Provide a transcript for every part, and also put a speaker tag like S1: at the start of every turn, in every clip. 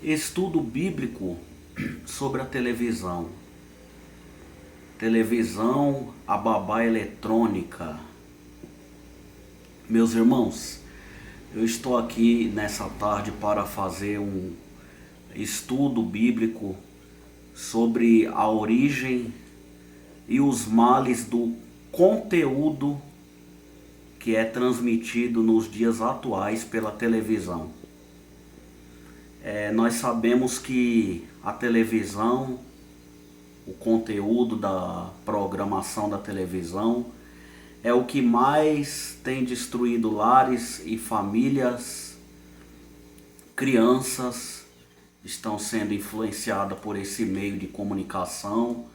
S1: Estudo bíblico sobre a televisão. Televisão, a babá eletrônica. Meus irmãos, eu estou aqui nessa tarde para fazer um estudo bíblico sobre a origem e os males do conteúdo que é transmitido nos dias atuais pela televisão. Nós sabemos que a televisão, o conteúdo da programação da televisão é o que mais tem destruído lares e famílias. Crianças estão sendo influenciadas por esse meio de comunicação,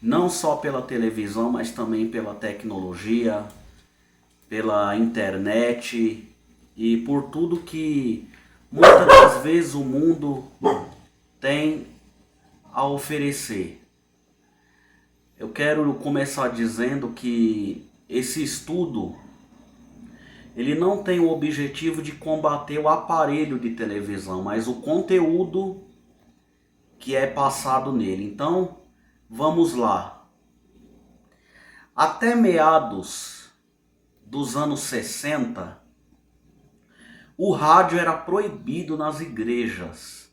S1: não só pela televisão, mas também pela tecnologia, pela internet e por tudo que muitas das vezes o mundo tem a oferecer. Eu quero começar dizendo que esse estudo ele não tem o objetivo de combater o aparelho de televisão, mas o conteúdo que é passado nele. Então, vamos lá. Até meados dos anos 60, o rádio era proibido nas igrejas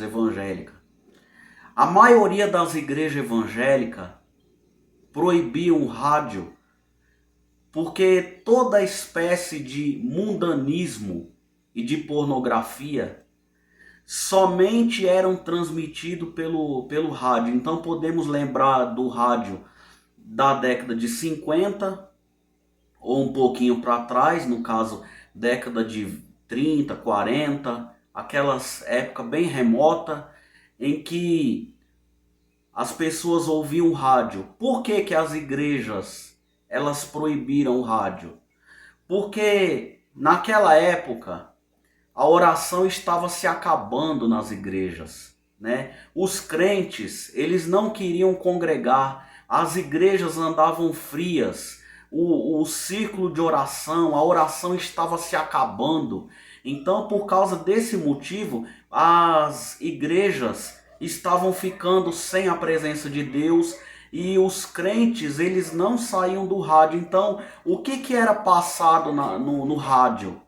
S1: evangélicas. A maioria das igrejas evangélicas proibiam o rádio porque toda espécie de mundanismo e de pornografia somente eram transmitidos pelo rádio. Então podemos lembrar do rádio da década de 50 ou um pouquinho para trás, no caso década de 30, 40, aquelas épocas bem remotas em que as pessoas ouviam rádio. Por que as igrejas elas proibiram o rádio? Porque naquela época a oração estava se acabando nas igrejas, né? Os crentes, eles não queriam congregar, as igrejas andavam frias, o círculo de oração, a oração estava se acabando. Então, por causa desse motivo, as igrejas estavam ficando sem a presença de Deus e os crentes, eles não saíam do rádio. Então, o que era passado no rádio?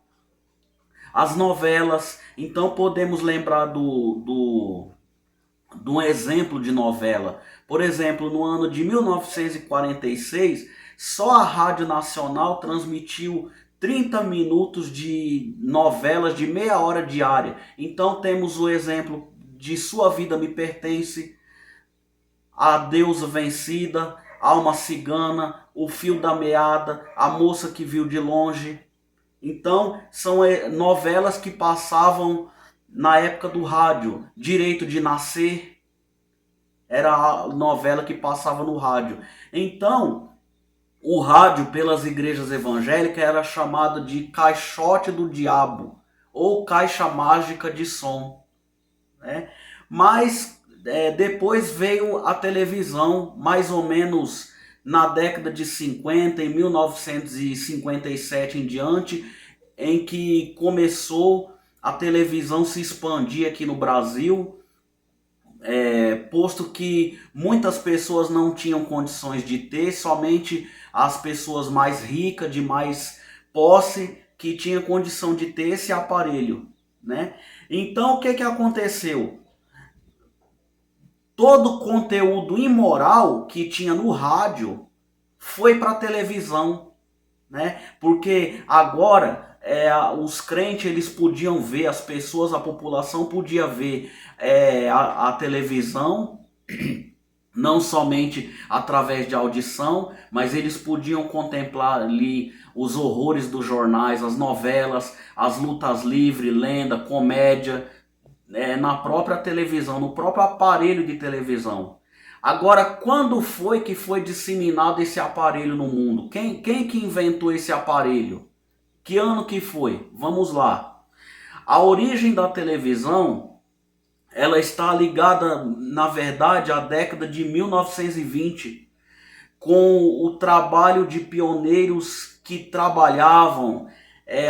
S1: As novelas. Então, podemos lembrar de um exemplo de novela. Por exemplo, no ano de 1946, só a Rádio Nacional transmitiu 30 minutos de novelas de meia hora diária. Então temos o exemplo de Sua Vida Me Pertence, A Deusa Vencida, Alma Cigana, O Fio da Meada, A Moça que Viu de Longe. Então são novelas que passavam na época do rádio. Direito de Nascer era a novela que passava no rádio. Então o rádio pelas igrejas evangélicas era chamado de caixote do diabo ou caixa mágica de som, né? Mas depois veio a televisão, mais ou menos na década de 50, em 1957 em diante, em que começou a televisão se expandir aqui no Brasil. Posto que muitas pessoas não tinham condições de ter, somente as pessoas mais ricas, de mais posse, que tinham condição de ter esse aparelho, né? Então o que aconteceu? Todo o conteúdo imoral que tinha no rádio foi para a televisão, né? Porque agora os crentes eles podiam ver, as pessoas, a população podia ver a televisão, não somente através de audição, mas eles podiam contemplar ali os horrores dos jornais, as novelas, as lutas livres, lenda, comédia, na própria televisão, no próprio aparelho de televisão. Agora, quando foi que foi disseminado esse aparelho no mundo? Quem que inventou esse aparelho? Que ano que foi? Vamos lá. A origem da televisão, ela está ligada, na verdade, à década de 1920, com o trabalho de pioneiros que trabalhavam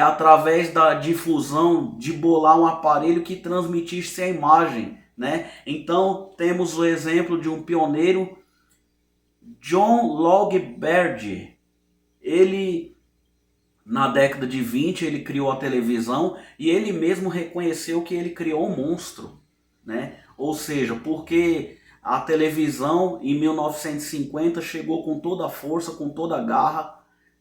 S1: através da difusão de bolar um aparelho que transmitisse a imagem, né? Então temos o exemplo de um pioneiro, John Logie Baird. Ele, na década de 20, ele criou a televisão e ele mesmo reconheceu que ele criou um monstro, né? Ou seja, porque a televisão em 1950 chegou com toda a força, com toda a garra,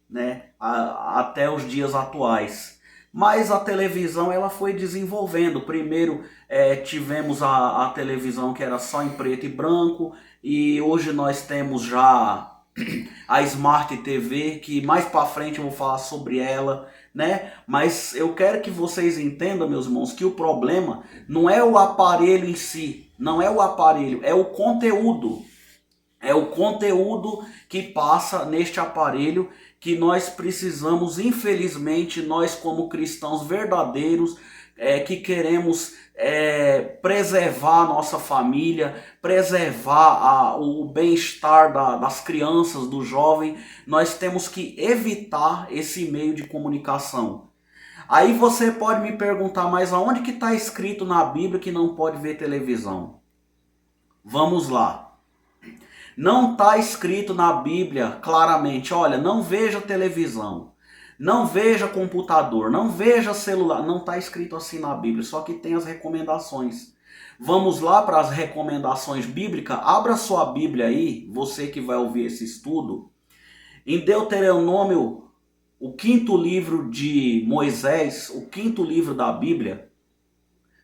S1: né, até os dias atuais. Mas a televisão ela foi desenvolvendo. Primeiro tivemos a televisão que era só em preto e branco, e hoje nós temos já a Smart TV, que mais para frente eu vou falar sobre ela, né? Mas eu quero que vocês entendam, meus irmãos, que o problema não é o aparelho em si, não é o aparelho, é o conteúdo. É o conteúdo que passa neste aparelho que nós precisamos, infelizmente, nós como cristãos verdadeiros, que queremos preservar a nossa família, preservar o bem-estar das crianças, do jovem, nós temos que evitar esse meio de comunicação. Aí você pode me perguntar, mas aonde que está escrito na Bíblia que não pode ver televisão? Vamos lá. Não está escrito na Bíblia claramente, olha, não veja televisão, não veja computador, não veja celular. Não está escrito assim na Bíblia, só que tem as recomendações. Vamos lá para as recomendações bíblicas. Abra sua Bíblia aí, você que vai ouvir esse estudo. Em Deuteronômio, o 5º livro de Moisés, o 5º livro da Bíblia,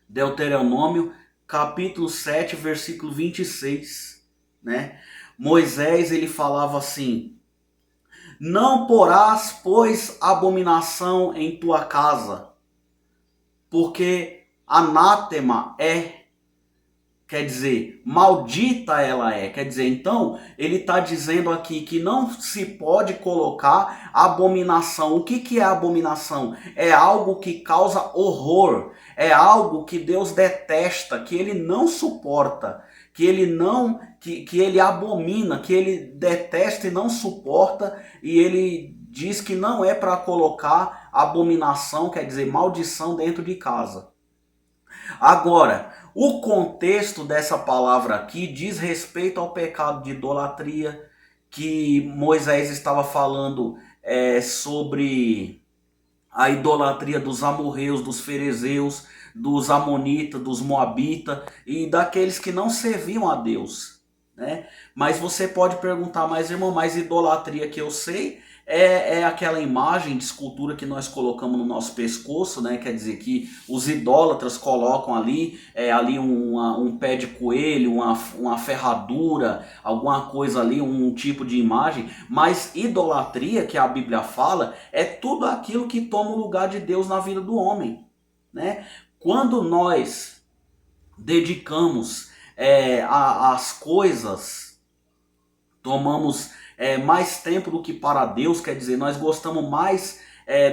S1: Deuteronômio, capítulo 7, versículo 26, né? Moisés, ele falava assim: não porás, pois, abominação em tua casa, porque anátema quer dizer, maldita ela é. Quer dizer, então, ele está dizendo aqui que não se pode colocar abominação. O que é abominação? É algo que causa horror, é algo que Deus detesta, que ele não suporta, que ele não, que ele abomina, que ele detesta e não suporta, e ele diz que não é para colocar abominação, quer dizer, maldição dentro de casa. Agora, o contexto dessa palavra aqui diz respeito ao pecado de idolatria, que Moisés estava falando sobre a idolatria dos amorreus, dos ferezeus, dos amonitas, dos moabitas e daqueles que não serviam a Deus, né? Mas você pode perguntar, mas irmão, mas idolatria que eu sei é aquela imagem de escultura que nós colocamos no nosso pescoço, né? Quer dizer que os idólatras colocam ali, um pé de coelho, uma ferradura, alguma coisa ali, um tipo de imagem. Mas idolatria, que a Bíblia fala, é tudo aquilo que toma o lugar de Deus na vida do homem, né? Quando nós dedicamos as coisas, tomamos mais tempo do que para Deus, quer dizer, nós gostamos mais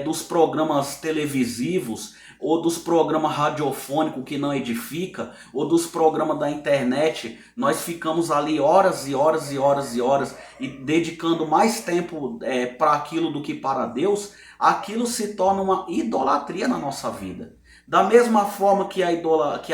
S1: dos programas televisivos, ou dos programas radiofônicos que não edifica, ou dos programas da internet. Nós ficamos ali horas e horas e horas e horas, e dedicando mais tempo para aquilo do que para Deus. Aquilo se torna uma idolatria na nossa vida. Da mesma forma que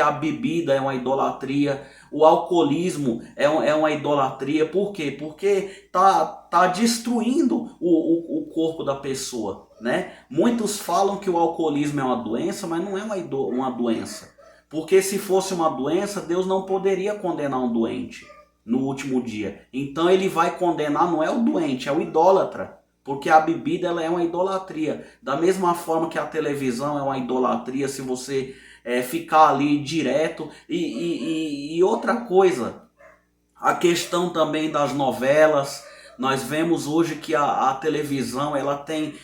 S1: a bebida é uma idolatria, o alcoolismo é uma idolatria. Por quê? Porque tá destruindo o corpo da pessoa, né? Muitos falam que o alcoolismo é uma doença, mas não é uma doença. Porque se fosse uma doença, Deus não poderia condenar um doente no último dia. Então ele vai condenar, não é o doente, é o idólatra. Porque a bebida ela é uma idolatria. Da mesma forma que a televisão é uma idolatria, se você ficar ali direto. E outra coisa, a questão também das novelas. Nós vemos hoje que a televisão ela tem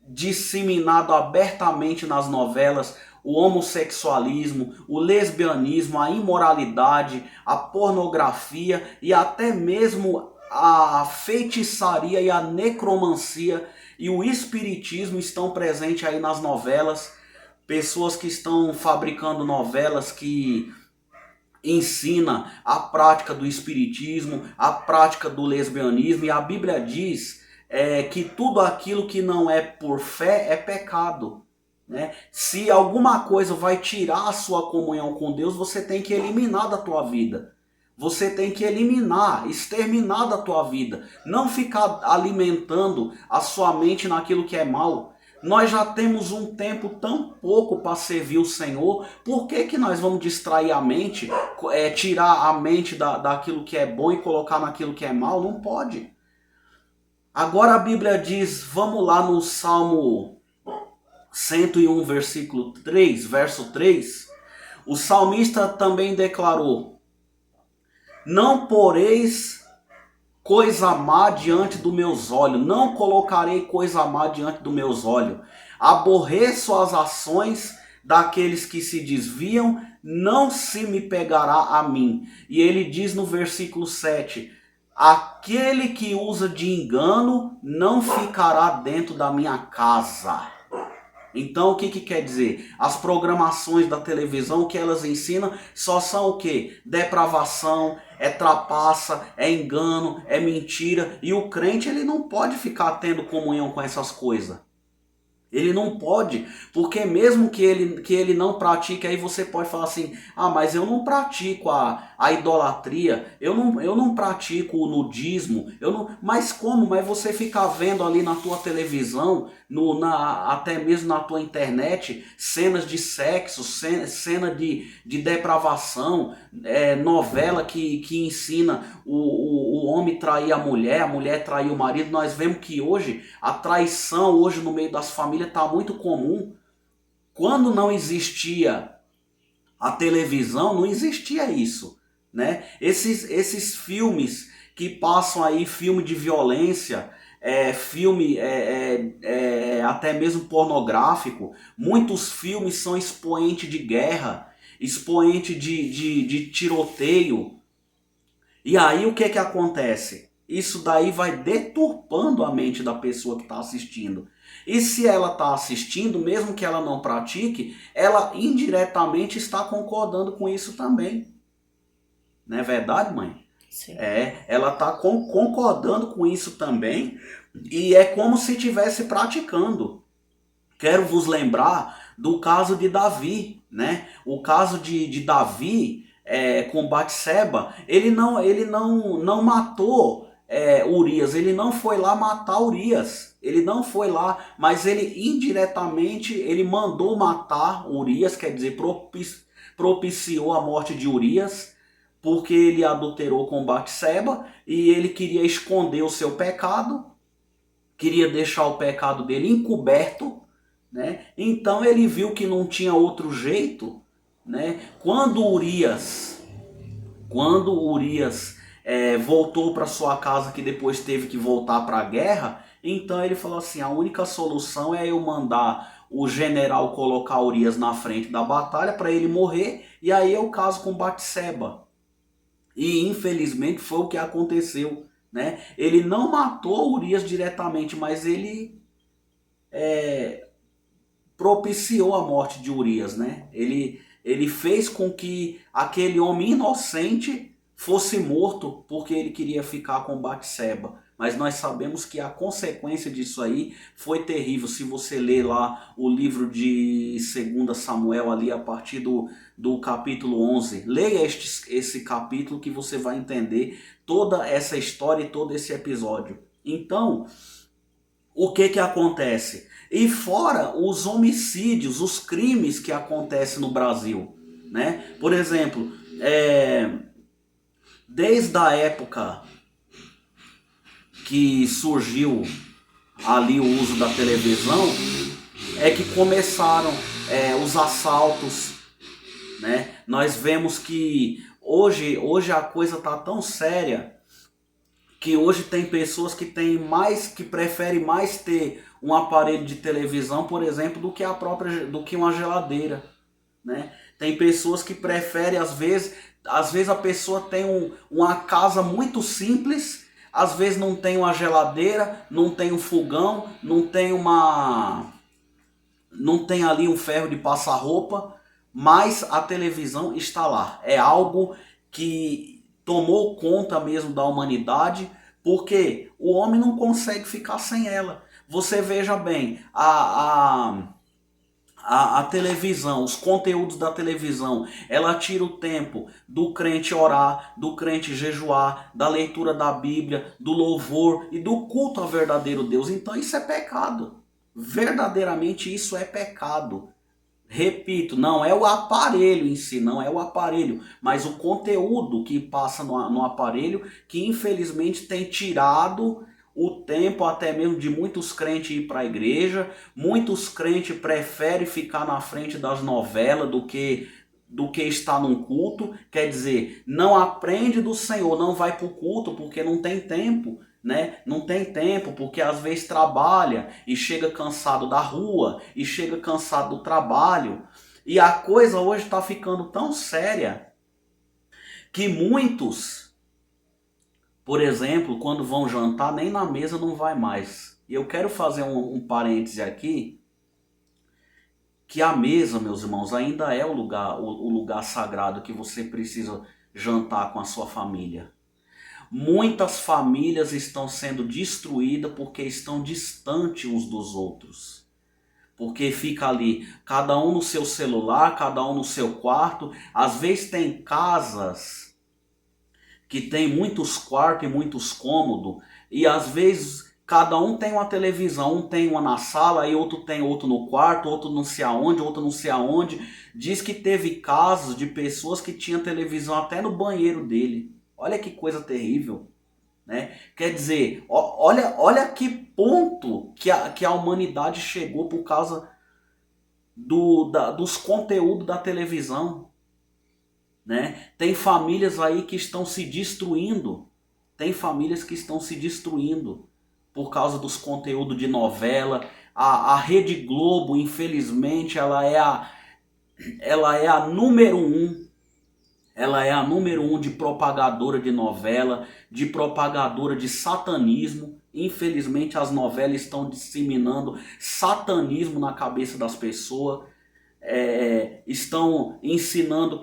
S1: disseminado abertamente nas novelas o homossexualismo, o lesbianismo, a imoralidade, a pornografia e até mesmo a feitiçaria e a necromancia e o espiritismo estão presentes aí nas novelas. Pessoas que estão fabricando novelas que ensinam a prática do espiritismo, a prática do lesbianismo. E a Bíblia diz que tudo aquilo que não é por fé é pecado. Né? Se alguma coisa vai tirar a sua comunhão com Deus, você tem que eliminar da tua vida. Você tem que eliminar, exterminar da tua vida. Não ficar alimentando a sua mente naquilo que é mal. Nós já temos um tempo tão pouco para servir o Senhor. Por que que nós vamos distrair a mente, tirar a mente daquilo que é bom e colocar naquilo que é mal? Não pode. Agora a Bíblia diz, vamos lá no Salmo 101, versículo 3, verso 3. O salmista também declarou: não poreis coisa má diante dos meus olhos, não colocarei coisa má diante dos meus olhos. Aborreço as ações daqueles que se desviam, não se me pegará a mim. E ele diz no versículo 7, aquele que usa de engano não ficará dentro da minha casa. Então o que quer dizer? As programações da televisão que elas ensinam só são o quê? Depravação, é trapaça, é engano, é mentira. E o crente ele não pode ficar tendo comunhão com essas coisas. Ele não pode, porque mesmo que ele não pratique, aí você pode falar assim, ah, mas eu não pratico a idolatria, eu não pratico o nudismo, mas como? Mas você fica vendo ali na tua televisão, até mesmo na tua internet, cenas de sexo, cena de depravação, novela que ensina o homem trair a mulher trair o marido. Nós vemos que hoje a traição hoje no meio das famílias está muito comum. Quando não existia a televisão, não existia isso, né? Esses filmes que passam aí, filme de violência, filme até mesmo pornográfico, muitos filmes são expoente de guerra, expoente de tiroteio. E aí o que acontece? Isso daí vai deturpando a mente da pessoa que está assistindo. E se ela está assistindo, mesmo que ela não pratique, ela indiretamente está concordando com isso também. Não é verdade, mãe?
S2: Sim.
S1: Ela está concordando com isso também e é como se estivesse praticando. Quero vos lembrar do caso de Davi, né? O caso de Davi com Batseba, ele não matou Urias, ele não foi lá matar Urias, ele não foi lá, mas ele indiretamente ele mandou matar Urias, quer dizer, propiciou a morte de Urias, porque ele adulterou com Batseba e ele queria esconder o seu pecado, queria deixar o pecado dele encoberto, né? Então ele viu que não tinha outro jeito, né? Quando Urias voltou para sua casa, que depois teve que voltar para a guerra, então ele falou assim, a única solução é eu mandar o general colocar Urias na frente da batalha para ele morrer, e aí eu caso com Batseba. E infelizmente foi o que aconteceu, né? Ele não matou Urias diretamente, mas ele propiciou a morte de Urias, né? Ele fez com que aquele homem inocente fosse morto porque ele queria ficar com Batseba. Mas nós sabemos que a consequência disso aí foi terrível. Se você ler lá o livro de 2 Samuel ali a partir do capítulo 11, leia esse capítulo que você vai entender toda essa história e todo esse episódio. Então, o que acontece? E fora os homicídios, os crimes que acontecem no Brasil, né? Por exemplo, desde a época que surgiu ali o uso da televisão, é que começaram os assaltos, né? Nós vemos que hoje a coisa está tão séria que hoje tem pessoas que preferem mais ter um aparelho de televisão, por exemplo, do que uma geladeira, né? Tem pessoas que preferem, às vezes a pessoa tem uma casa muito simples, às vezes não tem uma geladeira, não tem um fogão, não tem ali um ferro de passar roupa, mas a televisão está lá. É algo que tomou conta mesmo da humanidade, Porque o homem não consegue ficar sem ela. Você veja bem, a televisão, os conteúdos da televisão, ela tira o tempo do crente orar, do crente jejuar, da leitura da Bíblia, do louvor e do culto ao verdadeiro Deus. Então isso é pecado. Verdadeiramente isso é pecado. Repito, não é o aparelho em si, não é o aparelho, mas o conteúdo que passa no aparelho que infelizmente tem tirado o tempo até mesmo de muitos crentes ir para a igreja. Muitos crentes preferem ficar na frente das novelas do que estar num culto. Quer dizer, não aprende do Senhor, não vai para o culto porque não tem tempo. Né? Não tem tempo, porque às vezes trabalha e chega cansado da rua e chega cansado do trabalho. E a coisa hoje está ficando tão séria que muitos, por exemplo, quando vão jantar, nem na mesa não vai mais. E eu quero fazer um parêntese aqui, que a mesa, meus irmãos, ainda é o lugar sagrado que você precisa jantar com a sua família. Muitas famílias estão sendo destruídas porque estão distantes uns dos outros. Porque fica ali, cada um no seu celular, cada um no seu quarto. Às vezes tem casas que tem muitos quartos e muitos cômodos. E às vezes cada um tem uma televisão. Um tem uma na sala, e outro tem outro no quarto, outro não sei aonde, outro não sei aonde. Diz que teve casos de pessoas que tinham televisão até no banheiro dele. Olha que coisa terrível, né? Quer dizer, olha que ponto que a humanidade chegou por causa dos conteúdos da televisão, né? Tem famílias aí que estão se destruindo, tem famílias que estão se destruindo por causa dos conteúdos de novela. A Rede Globo, infelizmente, ela é a número um. Ela é a número um de propagadora de novela, de propagadora de satanismo. Infelizmente as novelas estão disseminando satanismo na cabeça das pessoas. Estão ensinando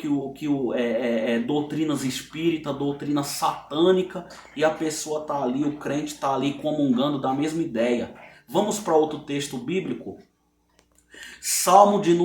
S1: doutrinas espíritas, doutrina satânica, e a pessoa está ali, o crente está ali comungando da mesma ideia. Vamos para outro texto bíblico? Salmo de